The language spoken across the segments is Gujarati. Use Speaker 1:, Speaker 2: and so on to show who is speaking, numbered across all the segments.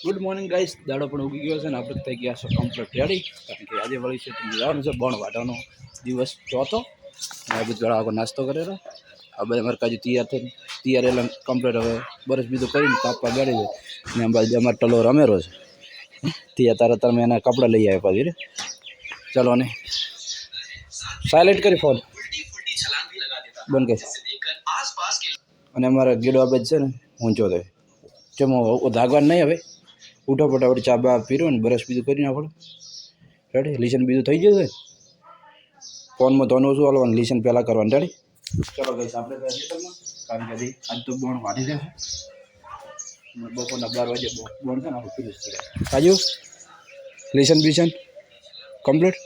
Speaker 1: Good morning guys. દાડો પણ ઉગી ગયો છે ને આપણે થઈ ગયા છે કમ્પ્લીટ રેડી, કારણ કે આજે વળી છે જવાનું છે બોણ વાટવાનો દિવસ ચોથો. અને આ બધું ઘણા આગળ નાસ્તો કરેલો. આ બધા અમારે કાજુ તૈયાર એટલે કમ્પ્લીટ હવે બરસ બીજું કરીને તાપવા ગાડી છે ને આ બાજુ અમારે ટલો રમેરો છે. ત્યાં તારે તમે એના કપડાં લઈ આવ્યા પાછી રે. ચાલો ને સાયલેન્ટ કરી ફોન બંધ કરી. અને અમારા ગેડો આ બાજુ છે ને ઊંચો થાય ચમો ધાગવાનું નહીં. હવે ઉઠો ફટાફટ ચા બા પીરો ને બ્રશ બીજું કરીને આપણે રેડી. લિસન બીજું થઈ ગયું છે. ફોનમાં ધોનું ઓછું હાલવાનું, લિસન પહેલાં કરવાનું રેડી. ચલો ગઈશ આપણે કારણ કે આજ તો બોણ વાટી જશે. બપોરના 12 વાગે બોણ છે ને આપણે પીલું છે. કાજુ લિસન બિસન કમ્પ્લીટ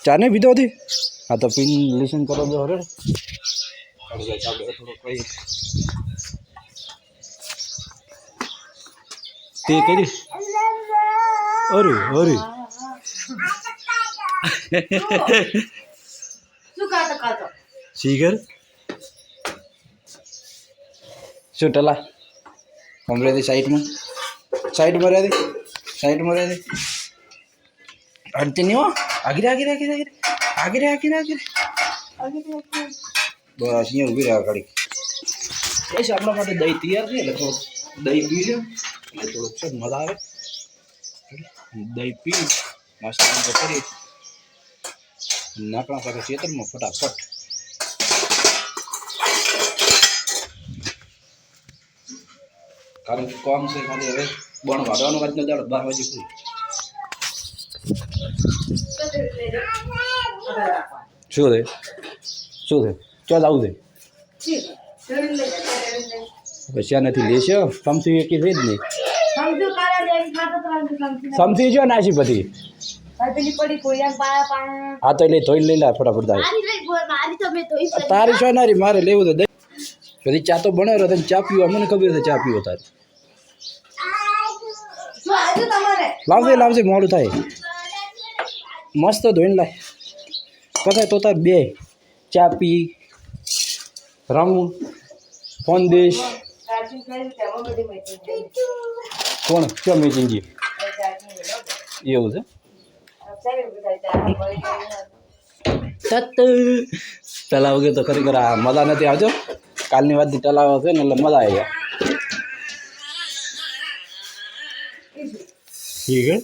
Speaker 1: ચા નહીં પીધો હતી. હા તો પીન લિસન કરો દો રેડી. આપણે થોડું કઈ તે કરી અરે અરે શીખર શું ટલા કમ્પ્લીટ સાઈડમાં રહે અડતી નહીં હો. આગળ બસ અહીંયા ઊભી રહ્યા ગાડી. બસ આપણા માટે દહીં તૈયાર છે એટલે થોડુંક દહીં પી લો એટલે થોડુંક છે મજા આવે. દહીં પી નાસ્તો કરી નાખણા સાથે ખેતરમાં ફટાફટ. કારણ કે કોમ છે ખાલી હવે બોણ વાળવાનો વાત ન દાડો 12 વાગે પૂરી. શું છે ચાલ આવું છે પછી નથી લેશે સમસી એકી છે જ નહીં. સમસી જો નાસી બધી હા તો એટલે ધોઈ લઈ લે ફટાફટ. તારી છો નારી મારે લેવું તો દઈ બધી ચા તો બનાવ્યો તને ચા પીવા મને ખબર છે ચા પીવો તારે. લાવજે મોડું થાય મસ્ત ધોઈને લાય પછી તો તાર બે ચા પી રમવું ફોન દેશ કોણ ક્યાં મેચિંગજી એવું છે. તલાવ વગર તો ખરેખર આ મજા નથી આવતો. કાલની વાતની તલાવ છે ને એટલે મજા આવી જાય. ઠીક હે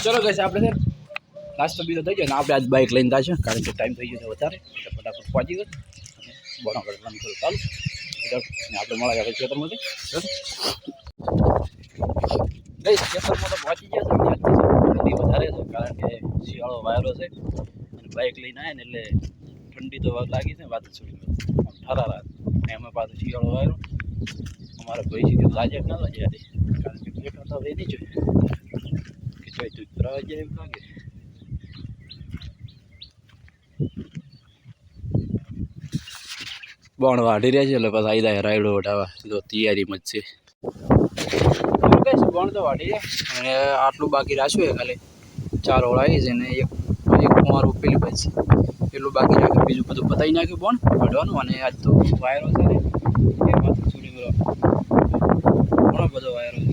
Speaker 1: ચલો ગઈશ આપણે નાસ્તો બીજો થઈ ગયો ને આપણે આજ બાઇક લઈને જશે કારણ કે ટાઈમ થઈ ગયો છે વધારે એટલે ફટાફટ પહોંચી ગયો. બોણા આગળ રન કરું ચાલુ ને આપણે મળ્યા આગળ ખેતરમાંથી ગઈશ. ખેતરમાં તો પહોંચી ગયા છે. ઠંડી વધારે છે કારણ કે શિયાળો વાયરો છે અને બાઇક લઈને આવ્યા ને એટલે ઠંડી તો લાગી છે વાત છોડી આમ ઠરારા ને એમાં પાછું શિયાળો વાયરો. અમારા ભાઈ છે કે લાજે ના લાજે યાર કારણ કે બેઠા તો એ નહીં જોઈએ કે જોઈ તું પ્રવાસ જાય એમ લાગે. બોણ વાઢી રહ્યા છે એટલે પછી આવી જાય રાયડો વટાવા તો તૈયારીમાં જ છે. બોણ તો વાઢી રહ્યા અને આટલું બાકી રાખ્યું છે ખાલી 4 ઓળાવી છે ને એક કુંવારું પેલી બસ એટલું બાકી રાખ્યું. બીજું બધું પતાવી નાખ્યું બોણ વાઢવાનું. અને આજ તો વાયરો છે ને એ માથું છોડી ગયો ઘણો બધો વાયરો છે.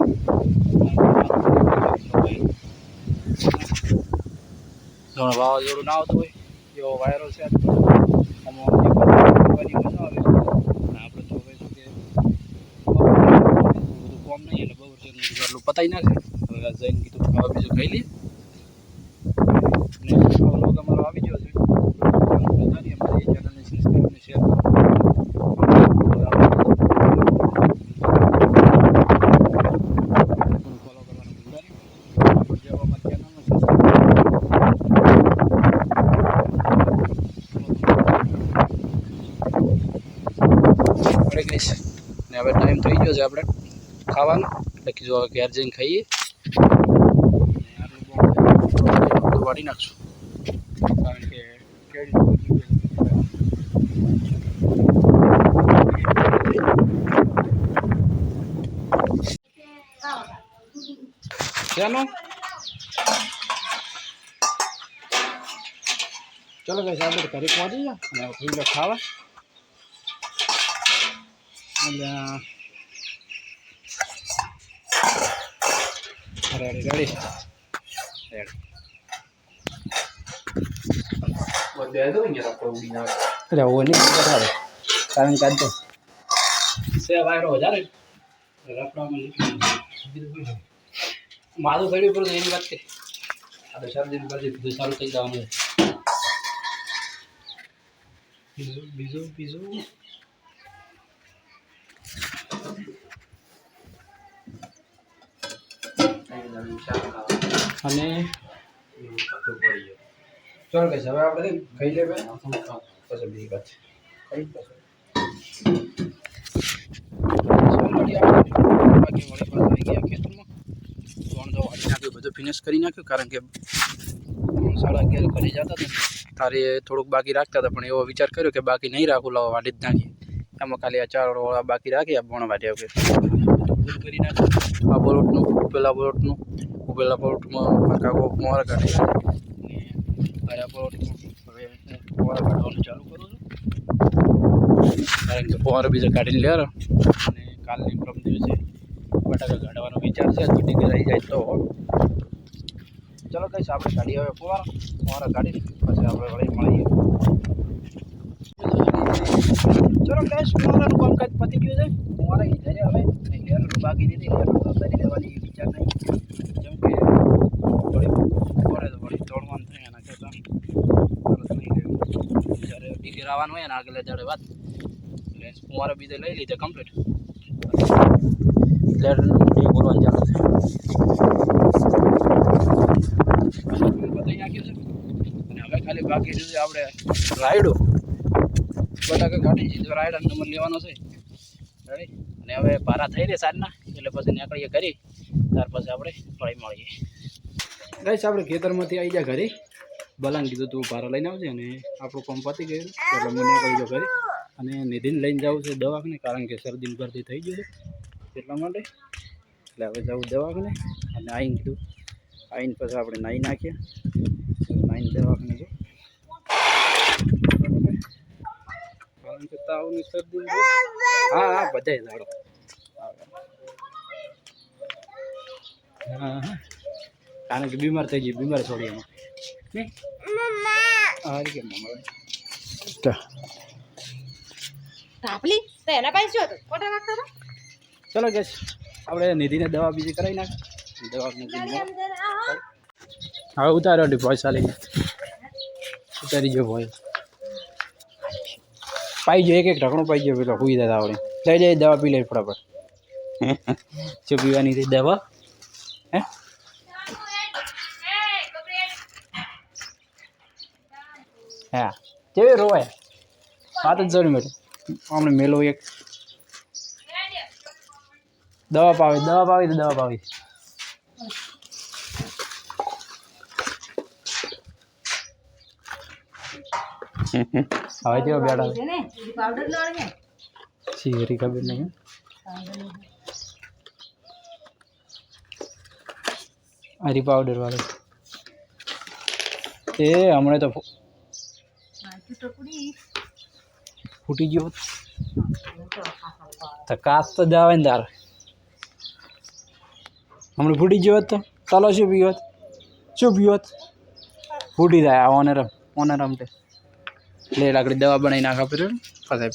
Speaker 1: વાવાઝોડું ના આવતું હોય એવો વાયરો છે. આપણે તો હવે શું કે બધું કોમ નહીં એટલે બહુ એટલું પતાવી નાખે. હવે જઈને કીધું ખાવા બીજું ખાઈ લઈએ અને લોક અમારો આવી ગયો છે. અમારી ચેનલને સબસ્ક્રાઈબ અને શેર કરો. ફોલો કરવાનું ભૂલતા નહીં. અમારી ચેનલને ને હવે ટાઈમ થઈ ગયો છે આપણે ખાવાનો એટલે કીધું હવે ઘેર જઈને ખાઈએ. આટલું વાળી નાખશું કારણ કે ચાલો ચલો ભાઈ આપણે ઘરે પહોંચી ગયા અને ખાવા એટલે રેડી રેડી અરે वो नहीं बता कारण काट दो से वायरो हो जा रे रफड़ा में माधु खड़ी पर नहीं बात के अरे सब दिन कर दे साल तक जाओ में बीजू बीजू बीजू અને ચાલ કે હવે આપણે ખાઈ લેવે પછી બીજી વાત ખાઈ પછી બાકી વળી પાછા આવી ગયા ખેતરમાં ત્રણ દવા વાળી નાખ્યું બધું ફિનિશ કરી નાખ્યું કારણ કે 11:30 કરી જતા હતા તારે થોડુંક બાકી રાખતા હતા પણ એવો વિચાર કર્યો કે બાકી નહીં રાખું લાવો વાટી જ નાખીએ એમાં ખાલી આ 4 વાળા બાકી રાખી આ બોણ વાટ્યા કે બધું કરી નાખ્યું આ બોલોટનું પેલા બોલોટનું પેલા બોલોટમાં કાકો મોર કાઢી અને આ બોલોટમાં હવે મોર કાઢવાનું ચાલુ કરું છું કારણ કે મોર બીજા કાઢીને લે અને કાલની પ્રમ દિવસે બટાકા કાઢવાનો વિચાર છે છૂટી કરાઈ જાય તો ચલો કઈશ આપણે કાઢી હવે ફુવારા કાઢી પછી આપણે વળી મળીએ ચલો કઈશ ફુવારાનું કામકાજ પતી ગયું છે ફુવારા એ જઈએ હવે લેરનું બાકી નથી લેરનું કરી લેવાની વિચાર નહીં જેમ કે વળી પડે તો વળી તોડવાનું થાય એના કરતાં તરત નહીં લેવું જ્યારે ડીગર આવવાનું હોય ને આગળ જાડે વાત એટલે ફુવારા બીજે લઈ લીધે કમ્પ્લીટ લેરનું એ બોલવાનું ચાલુ છે બતાવી નાખ્યું છે અને હવે ખાલી બાકી છે આપણે રાયડો બટાકા કાઢી સીધો રાયડા નંબર લેવાનો છે રેડી અને હવે પારા થઈ રહે સાંજના એટલે પછી નીકળીએ કરી ત્યાર પછી આપણે ફળી મળીએ ગઈશ આપણે ખેતરમાંથી આવી જાય ઘરે બલાને કીધું તું પારા લઈને આવજે અને આપણું કામ પતી ગયું એટલે મને નીકળી જાઉં ઘરે અને નિધિને લઈને જવું છે દવાખાને કારણ કે શરદી ભરતી થઈ ગયું છે એટલા માટે એટલે હવે જવું દવાખાને અને આવીને કીધું આવીને પછી આપણે નાહી નાખીએ નાહીને દવાખાને જો કારણ કે તાવની શરદી હા હા બધાય ઝાડો હા કારણ કે બીમાર થઈ ગઈ બીમાર છોડી એમાં નહીં હા કે મમ્મા
Speaker 2: તાપલી તો એના પાસે શું હતું ફોટા રાખતા હતા
Speaker 1: ચલો ગેસ આપણે નિધિને દવા બીજી કરાવી નાખ દવા હવે ઉતાર્યો ડી પૈસા લઈને ઉતારી ગયો ભાઈ પાઈ ગયો એક ઢાંકણું પાઈ ગયો પેલો હુઈ દાદા આવડે લઈ જાય દવા પી લે ફટાફટ શું પીવાની હતી દવા હે હા કેવી રોવાય વાત જ જોડી મેળે હમણે મેલો એક દવા પાવી તો દવા પાવી હવે તેઓ બેઠા શીરી ખબર નહીં હરી પાવડર વાળો એ હમણાં તો ફૂટી ગયો તો કાચ તો જાવે ને તાર હમણાં ફૂટી ગયો તો ચાલો શું પીવત ફૂટી જાય ઓને રમતે લે લાકડી દવા બનાવી નાખ આપી ફસાય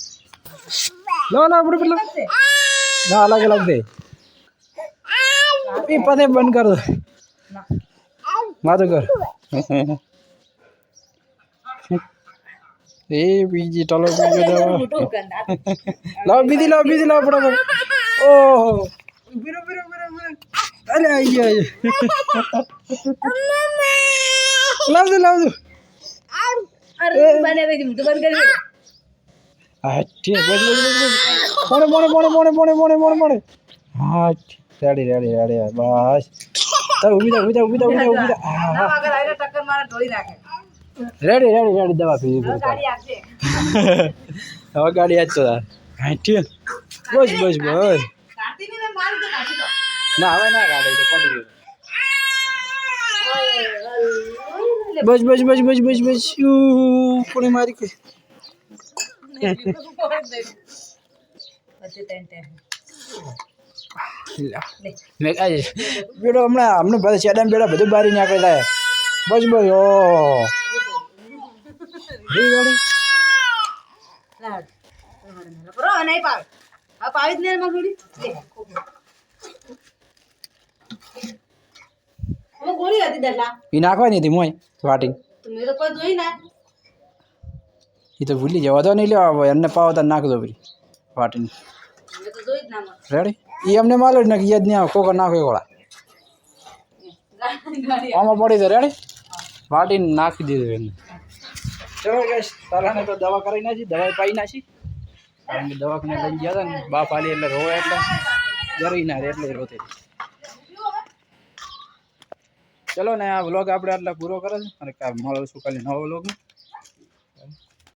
Speaker 1: લો આપણે પેલા ના અલગ અલગ દે એ પતે બંધ કર દો માથું કર એ બીજી ટલો બીજો દવા લાવ બીજી લાવ ફટાફટ ઓહો બીરો અરે આવી ગયા લાવ દો
Speaker 2: અરે બને દે હું તો બંધ કરી દે
Speaker 1: હા ઠીક બસ મોણે હા રેડી બસ તો ઉભી હા
Speaker 2: આગળ આઈને ટક્કર મારે ઢોળી નાખે
Speaker 1: રેડી દવા પી
Speaker 2: ગાડી આપજે
Speaker 1: હવે ગાડી આજ તો હા ઠીક બસ
Speaker 2: કાટીને મારી તો કાટી દો
Speaker 1: ના હવે ના ગાડી તો પડી ગયું બસ કોને મારી કે
Speaker 2: પછી ટેન્ટે
Speaker 1: મેં કાંઈ બેડો હમણાં બધા ચેડામ બેડા બધું બારી નાખે થાય બસ બસ ઓ
Speaker 2: લાડ બરો નહીં પાવ આ પાવી જ નહીં મગડી લે હું ગોળી હતી દલા
Speaker 1: એ નાખવાની હતી મોય વાટી
Speaker 2: તમે તો કોઈ જોઈ ના
Speaker 1: એ તો ભૂલી જવા તો નહીં લેવા એમને પાવ તો નાખ દો ભાઈ વાટીને
Speaker 2: મેં તો જોઈ જ ના મત
Speaker 1: રેડી એ અમને માલો જ નાખી યાદ નહીં આવે ખોખર નાખો ગોળા
Speaker 2: ગાડી
Speaker 1: આમાં પડી તો રેડી વાટીને નાખી દીધું એમને ચલો ગેસ તારાને તો દવા કરાવી નાખી દવા પાઈ નાખી કારણ કે દવાખાને લઈને ગયા હતા ને બાપ આલી એટલે રોવે એટલે જરી ના રે એટલે રોતે ચલો ને આ વ્લોગ આપણે આટલા પૂરો કરે છે અને મળો છું કાલે નવો વ્લોગ